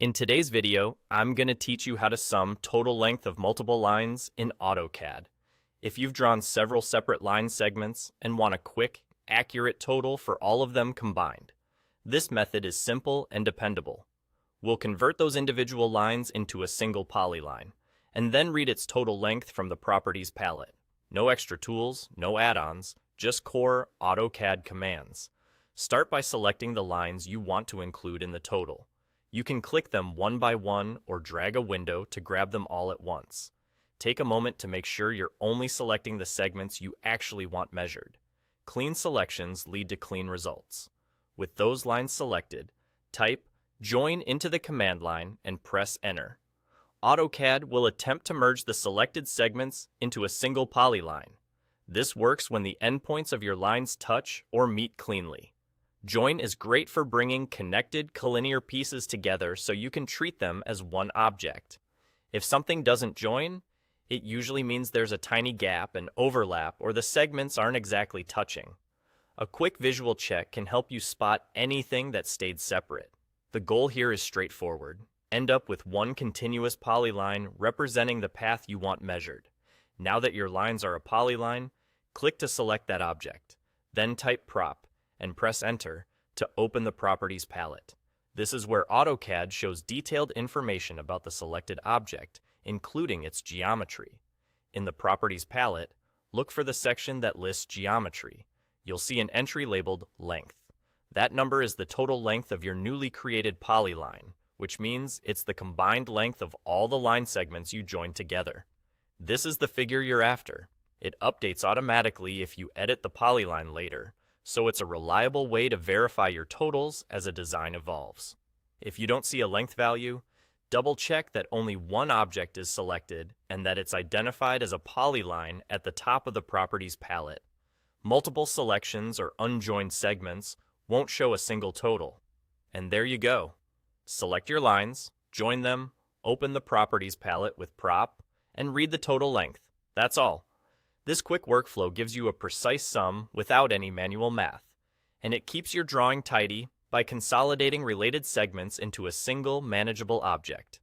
In today's video, I'm going to teach you how to sum total length of multiple lines in AutoCAD. If you've drawn several separate line segments and want a quick, accurate total for all of them combined, this method is simple and dependable. We'll convert those individual lines into a single polyline, and then read its total length from the Properties palette. No extra tools, no add-ons, just core AutoCAD commands. Start by selecting the lines you want to include in the total. You can click them one by one or drag a window to grab them all at once. Take a moment to make sure you're only selecting the segments you actually want measured. Clean selections lead to clean results. With those lines selected, type Join into the command line and press Enter. AutoCAD will attempt to merge the selected segments into a single polyline. This works when the endpoints of your lines touch or meet cleanly. Join is great for bringing connected collinear pieces together so you can treat them as one object. If something doesn't join, it usually means there's a tiny gap, an overlap, or the segments aren't exactly touching. A quick visual check can help you spot anything that stayed separate. The goal here is straightforward. End up with one continuous polyline representing the path you want measured. Now that your lines are a polyline, click to select that object. Then type Prop and press Enter to open the Properties palette. This is where AutoCAD shows detailed information about the selected object, including its geometry. In the Properties palette, look for the section that lists geometry. You'll see an entry labeled Length. That number is the total length of your newly created polyline, which means it's the combined length of all the line segments you joined together. This is the figure you're after. It updates automatically if you edit the polyline later, so it's a reliable way to verify your totals as a design evolves. If you don't see a length value, double-check that only one object is selected and that it's identified as a polyline at the top of the Properties palette. Multiple selections or unjoined segments won't show a single total. And there you go. Select your lines, join them, open the Properties palette with Prop, and read the total length. That's all. This quick workflow gives you a precise sum without any manual math, and it keeps your drawing tidy by consolidating related segments into a single manageable object.